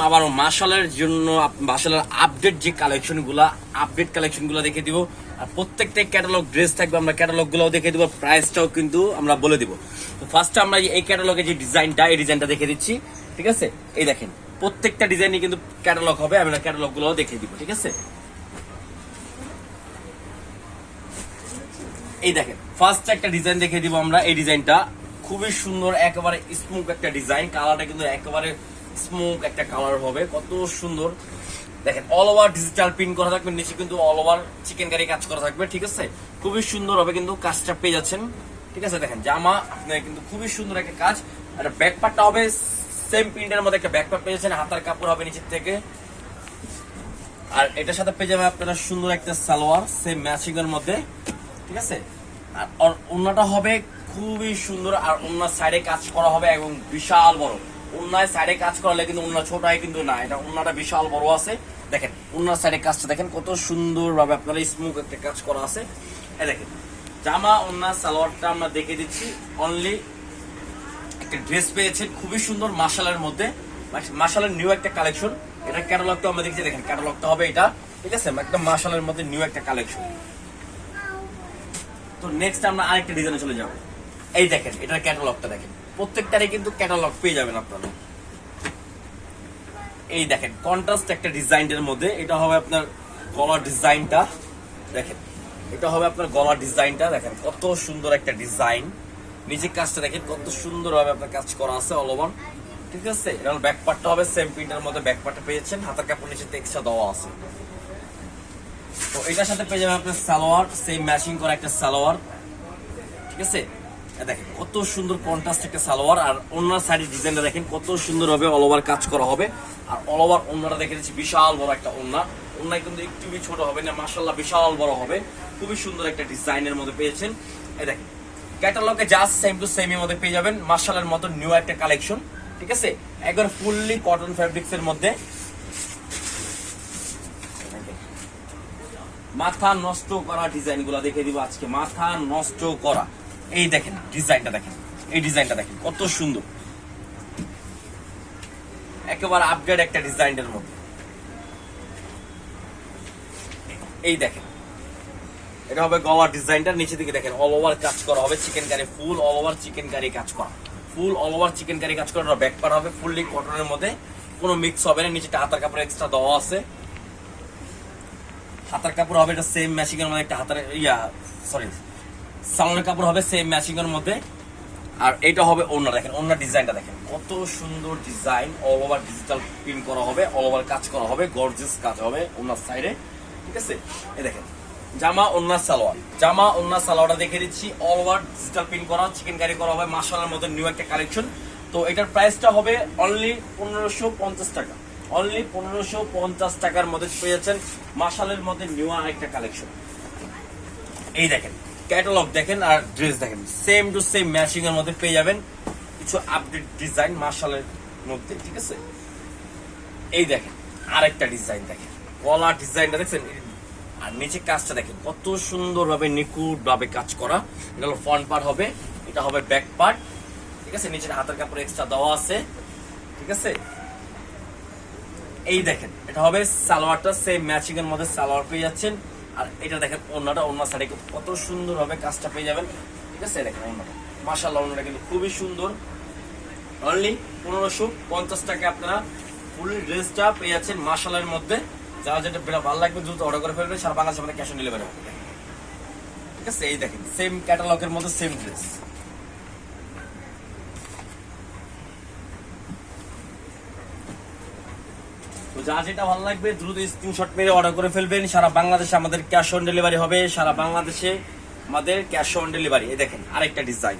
আবার মাশালের জন্য মাশালের আপডেট কালেকশনগুলো দেখে দিব। আর প্রত্যেকটা ক্যাটালগ ড্রেস থাকবে, আমরা ক্যাটালগ গুলো দেখে দিব, প্রাইসটাও কিন্তু আমরা বলে দিব। তো ফার্স্টে আমরা এই ক্যাটালগের যে ডিজাইনটা, এই ডিজাইনটা দেখে দিচ্ছি, ঠিক আছে। এই দেখেন প্রত্যেকটা ডিজাইনই কিন্তু ক্যাটালগ হবে, আমরা ক্যাটালগ গুলো দেখে দিব, ঠিক আছে। এই দেখেন ফার্স্ট একটা ডিজাইন দেখে দিব আমরা। এই ডিজাইনটা খুবই সুন্দর, একেবারে স্মুথ একটা ডিজাইন, কালারটা কিন্তু একেবারে স্মুথ একটা কালার হবে, কত সুন্দর। দেখেন অল ওভার ডিজিটাল প্রিন্ট করা থাকবে, নিচে কিন্তু অল ওভার চিকেন কারি কাজ করা থাকবে, ঠিক আছে। খুবই সুন্দর হবে কিন্তু কাজটা পেয়ে যাচ্ছেন, ঠিক আছে। দেখেন জামা কিন্তু খুবই সুন্দর একটা কাজ। আর ব্যাক পার্টটা হবে সেম প্রিন্টের মধ্যে একটা ব্যাক পার্ট পেয়ে যাচ্ছেন, হাতার কাপড় হবে নিচের থেকে। আর এটার সাথে পেয়ে যাবে আপনারা সুন্দর একটা সালোয়ার সেম ম্যাচিং এর মধ্যে, ঠিক আছে। আর ওন্নাটা হবে খুবই সুন্দর, আর ওন্নার সাইডে কাজ করা হবে এবং বিশাল বড়। ওন্নায় সাইডে কাজ করালে কিন্তু ওন্না ছোট হয় কিন্তু না, এটা ওন্নাটা বিশাল বড় আছে। দেখেন ওন্নার সাইডে কাজটা দেখেন কত সুন্দর ভাবে আপনারা স্মুথ একটা কাজ করা আছে। এই দেখেন জামা ওন্না সালোয়ারটা আমরা দেখে দিচ্ছি। অনলি একটা ড্রেস পেয়েছেন খুবই সুন্দর মাশালের মধ্যে, মাশালের নিউ একটা কালেকশন। এটা ক্যাটালগটা আমরা দেখছি, দেখেন ক্যাটালগটা হবে এটা, ঠিক আছে। একটা মাশালের মধ্যে নিউ একটা কালেকশন। তো নেক্সট আমরা আরেকটা ডিজাইনে চলে যাব। এই দেখেন এটার ক্যাটালগটা দেখেন, প্রত্যেকটারই কিন্তু ক্যাটালগ পেয়ে যাবেন আপনারা। এই দেখেন কন্ট্রাস্ট একটা ডিজাইনের মধ্যে, এটা হবে আপনার গলার ডিজাইনটা, দেখেন এটা হবে আপনার গলার ডিজাইনটা, দেখেন কত সুন্দর একটা ডিজাইন। নিচের কাজটা দেখেন কত সুন্দর ভাবে আপনার কাজ করা আছে অল ওভার, ঠিক আছে। এটা ব্যাক পার্টটা হবে সেম প্রিন্টের মধ্যে, ব্যাক পার্টটা পেয়েছেন, হাতের কাপড় নিচে এক্সট্রা দেওয়া আছে। তো এটার সাথে পেয়ে যাবেন আপনার সালোয়ার, সেম ম্যাচিং করা একটা সালোয়ার, ঠিক আছে। দেখেন কত সুন্দর কন্ট্রাস্ট একটা সালোয়ার। আর ওনার সাইডের ডিজাইনটা দেখেন কত সুন্দর হবে, অল ওভার কাজ করা হবে। আর অল ওভার ওনাটা দেখে দিচ্ছি বিশাল বড় একটা ওনা, ওনায় কিন্তু একটু ছোট হবে না, মাশাআল্লাহ বিশাল বড় হবে। খুবই সুন্দর একটা ডিজাইনের মধ্যে পেয়েছেন। এই দেখেন ক্যাটালগে জাস্ট সেম টু সেম এর মধ্যে পেয়ে যাবেন মাশাআল্লাহর মতো নিউ একটা কালেকশন, ঠিক আছে। একবার ফুললি কটন ফ্যাব্রিক্স এর মধ্যে, মাথা নষ্ট করা ডিজাইন গুলা দেখে দিব আজকে, মাথা নষ্ট করা। এই দেখেন ডিজাইনটা দেখেন, এই ডিজাইনটা দেখেন কত সুন্দর, একেবারে আপগ্রেড একটা ডিজাইনের মধ্যে। এই দেখেন এটা হবে গলার ডিজাইনটা, নিচে দিকে দেখেন অল ওভার কাজ করা হবে chicken curry, full all over chicken curry কাজ করা, full all over chicken curry কাজ করা। ব্যাক পার্ট হবে ফুললি কটনের মধ্যে, কোনো মিক্স হবে না। নিচেটা হাতার কাপড় এক্সট্রা দেওয়া আছে, হাতার কাপড় হবে এটা সেম ম্যাচিং এর মধ্যে, একটা হাতার সালোয়ারের কাপড় হবে সেম ম্যাচিং এর মধ্যে। আর এটা হবে ওড়না, দেখেন ওড়না ডিজাইনটা দেখেন কত সুন্দর design, all over digital print করা হবে, অল ওভার কাজ করা হবে, গর্জিয়াস কাজ হবে ওড়নার সাইডে, ঠিক আছে। এই দেখেন জামা ওড়না সালোয়ার, জামা ওড়না সালোয়ারটা দেখে দিচ্ছি, অল ওভার ডিজিটাল প্রিন্ট করা, চিকেন কারি করা হবে, মাশাআল্লাহর মতো নিউ একটা কালেকশন। তো এটার প্রাইসটা হবে অনলি 1550 টাকা, অনলি 1550 টাকার মধ্যে পেয়ে যাচ্ছেন মাশালের মধ্যে নিউ একটা কালেকশন। এই দেখেন ক্যাটালগ দেখেন আর ড্রেস দেখেন সেম টু সেম ম্যাচিং এর মধ্যে পেয়ে যাবেন, কিছু আপডেট ডিজাইন মাশালের মধ্যে, ঠিক আছে। এই দেখেন আরেকটা ডিজাইন দেখেন, গলা ডিজাইনটা দেখছেন, আর নিচে কাজটা দেখেন কত সুন্দর ভাবে নিখুঁত ভাবে কাজ করা। এটা হলো ফ্রন্ট পার্ট হবে, এটা হবে ব্যাক পার্ট, ঠিক আছে। নিচের হাতের কাপড় এক্সট্রা দেওয়া আছে, ঠিক আছে। এই দেখেন এটা হবে সালোয়ারটা সেম ম্যাচিং এর মধ্যে সালোয়ার পেয়ে যাচ্ছেন। আর এটা দেখেন ওন্নাটা, ওন্নার সাইডে কত সুন্দর হবে কাজটা পেয়ে যাবেন, ঠিক আছে। দেখেন ওন্নাটা মাশাআল্লাহ, ওন্নাটা কিন্তু খুবই সুন্দর। অনলি 1550 টাকা আপনারা ফুল ড্রেসটা পেয়ে যাচ্ছেন মাশাআল্লাহর মধ্যে। যারা যেটা ভালো লাগবে দ্রুত অর্ডার করে ফেলবেন, সারা বাংলাদেশে আমাদের ক্যাশ অন ডেলিভারি হবে, ঠিক আছে। এই দেখেন সেম ক্যাটালগের মধ্যে সেম ড্রেস। তো যা যেটা ভালো লাগবে দ্রুত স্ক্রিনশট মেরে অর্ডার করে ফেলবেন, সারা বাংলাদেশে আমাদের ক্যাশ অন ডেলিভারি হবে, সারা বাংলাদেশে আমাদের ক্যাশ অন ডেলিভারি। এই দেখেন আরেকটা ডিজাইন,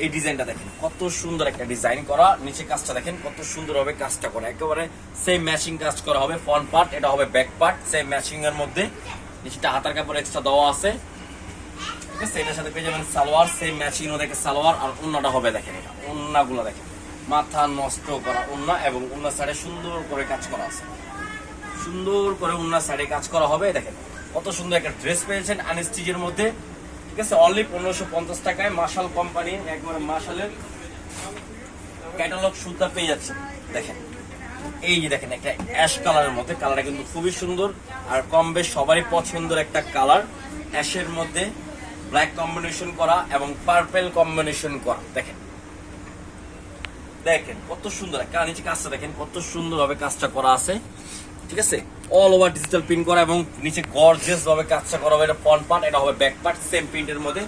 এই ডিজাইনটা দেখেন কত সুন্দর একটা ডিজাইন করা, নিচে কাজটা দেখেন কত সুন্দর হবে কাজটা করা, একেবারে সেম ম্যাচিং কাজ করা হবে। ফ্রন্ট পার্ট এটা হবে ব্যাক পার্ট সেম ম্যাচিং এর মধ্যে, নিচেটা হাতার কাপড় এক্সট্রা দেওয়া আছে, ঠিক আছে। এটার সাথে পেয়ে যাবেন সালোয়ার সেম ম্যাচিং এর দেখে সালোয়ার। আর ওন্নাটা হবে দেখেন, এটা ওন্নাগুলো দেখেন মাথা নষ্ট করা ওন্না, এবং ওন্নার সাইডে সুন্দর করে কাজ করা আছে, সুন্দর করে ওন্নার সাইডে কাজ করা হবে। দেখেন কত সুন্দর একটা ড্রেস পেয়েছেন আনস্টিচের মধ্যে, ঠিক আছে। অনলি 1550 টাকায় মাশাল কোম্পানির একবারে মাশালের ক্যাটালগ সুতা পেয়ে যাচ্ছে। দেখেন এই যে দেখেন একটা অ্যাশ কালারের মধ্যে, কালারটা কিন্তু খুবই সুন্দর আর কম বেশ সবারই পছন্দের একটা কালার। অ্যাশের মধ্যে ব্ল্যাক কম্বিনেশন করা এবং পার্পেল কম্বিনেশন করা। দেখেন দেখেন কত সুন্দর একটা নিচে কাজটা দেখেন কত সুন্দর ভাবে কাজটা করা আছে, ঠিক আছে। অল ওভার ডিজিটাল প্রিন্ট করা এবং নিচে গর্জিয়াস ভাবে কাজটা করা হবে। এটা ফ্রন্ট পার্ট, এটা হবে ব্যাক পার্ট, সেম প্রিন্টের মধ্যে।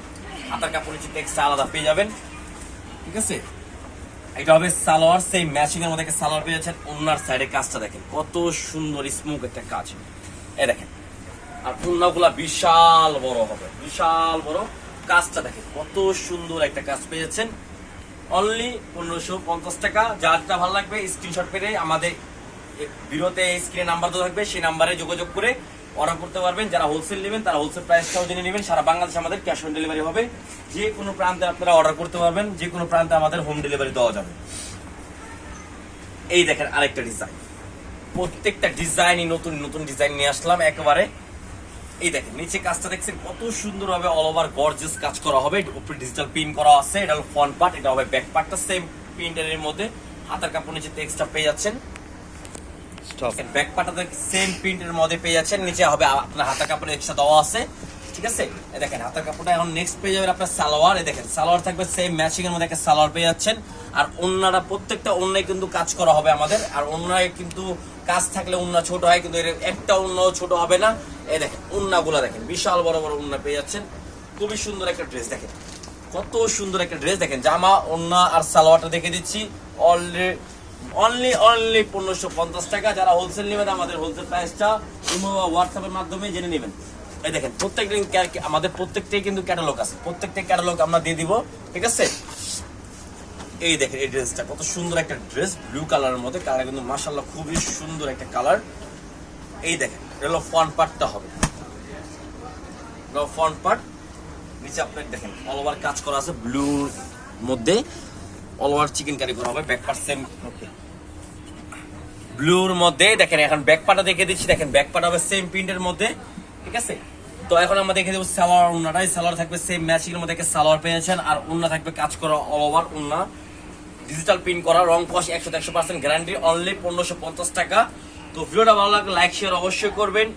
হাতার কাপড় নিচে টেক্সটা আলাদা পেয়ে যাবেন, ঠিক আছে। এটা হবে সালোয়ার, সেম ম্যাচিং এর মধ্যে একটা সালোয়ার পেয়ে যাচ্ছেন। ওনার সাইডে কাজটা দেখেন কত সুন্দর স্মুথ একটা কাজ, এই দেখেন। আর ওনাগুলা বিশাল বড় হবে, বিশাল বড়। কাজটা দেখেন কত সুন্দর একটা কাজ পেয়ে যাচ্ছেন। অনলি 1550 টাকা। যারটা ভালো লাগবে স্ক্রিনশট পেরে আমাদের ভিডিওতে স্ক্রিনে নাম্বার দেওয়া থাকবে, সেই নাম্বারে যোগাযোগ করে অর্ডার করতে পারবেন। যারা হোলসেল নেবেন তারা হোলসেল প্রাইসটাও জেনে নেবেন। সারা বাংলাদেশে আমাদের ক্যাশ অন ডেলিভারি হবে। যে কোনো প্রান্তে আপনারা অর্ডার করতে পারবেন, যে কোনো প্রান্তে আমাদের হোম ডেলিভারি দেওয়া যাবে। এই দেখেন আরেকটা ডিজাইন, প্রত্যেকটা ডিজাইনই নতুন নতুন ডিজাইন নিয়ে আসলাম একেবারে। এই দেখেন নিচে কাজটা দেখছেন কত সুন্দর ভাবে অল ওভার গর্জিয়াস কাজ করা হবে। উপরে ডিজিটাল প্রিন্ট করা আছে। এটা হলো ফ্রন্ট পার্ট, এটা হবে ব্যাক পার্টটা সেম প্রিন্টের মধ্যে। হাতার কাপড় নিচে এক্সট্রা পেয়ে যাচ্ছেন। ব্যাক পার্টটা সেম প্রিন্টের মধ্যে পেয়ে যাচ্ছেন। নিচে হবে আপনার হাতার কাপড় এক্সট্রা দেওয়া আছে, ঠিক আছে। এই দেখেন হাতার কাপড়টা এখন নেক্সট পেয়ে যাবেন আপনার সালোয়ার। এই দেখেন সালোয়ার থাকবে সেম ম্যাচিং এর মধ্যে একটা সালোয়ার পেয়ে যাচ্ছেন। আর ওন্নাটা প্রত্যেকটা ওন্নায় কিন্তু কাজ করা হবে আমাদের। আর ওন্নায় কিন্তু কাজ থাকলে ওন্না ছোট হয়, কিন্তু এর একটা ওন্নাও ছোট হবে না। এই দেখেন ওন্নাগুলো দেখেন বিশাল বড় বড় ওন্না পেয়ে যাচ্ছেন। খুবই সুন্দর একটা ড্রেস, দেখেন কত সুন্দর একটা ড্রেস। দেখেন জামা, ওন্না আর সালোয়ারটা দেখে দিচ্ছি। অনলি 1550 টাকা। যারা হোলসেল নেবেন আমাদের হোলসেল প্রাইসটা ইমো বা হোয়াটসঅ্যাপের মাধ্যমে জেনে নেবেন। এই দেখেন প্রত্যেকটা আমাদের প্রত্যেকটাই কিন্তু ক্যাটালগ আছে, প্রত্যেকটা ক্যাটালগ আমরা দিয়ে দিব, ঠিক আছে। এই দেখেন এই ড্রেসটা কত সুন্দর একটা ড্রেস, ব্লু কালারের মধ্যে। কালার কিন্তু মাশাআল্লাহ খুবই সুন্দর একটা কালার। এই দেখেন এটা হলো ফ্রন্ট পার্টটা হবে, ফ্রন্ট পার্ট। নিচে আপনার দেখেন অল ওভার কাজ করা আছে ব্লুর মধ্যে, অল ওভার চিকেন কারি করা হবে। ব্যাক পার্ট সেম ব্লুর মধ্যে। দেখেন এখন ব্যাক পার্টটা দেখে দিচ্ছি। দেখেন ব্যাক পার্ট হবে সেম প্রিন্টের মধ্যে, ঠিক আছে। তো এখন আমরা দেখে দেবো সালোয়ার। ওন্নাটাই সালোয়ার থাকবে সেম ম্যাচিং এর মধ্যে একটা সালোয়ার পেয়েছেন। আর ওন্না থাকবে কাজ করা অল ওভার ওন্না, ডিজিটাল প্রিন্ট করা, রং কস 100% গ্যারান্টি। অনলি 1550 টাকা। তো ভিডিওটা ভালো লাগলে লাইক শেয়ার অবশ্যই করবেন।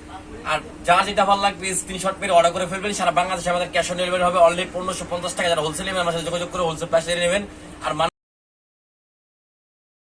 আর যার যেটা ভালো লাগবে স্ক্রিনশট মেরে অর্ডার করে ফেলবেন। সারা বাংলাদেশে আমাদের ক্যাশ অন ডেলিভারি হবে। অনলি 1550 টাকা। যারা হোলসেল নেবেন আমার সাথে যোগাযোগ করে হোলসেল প্রাইসে নেবেন। আর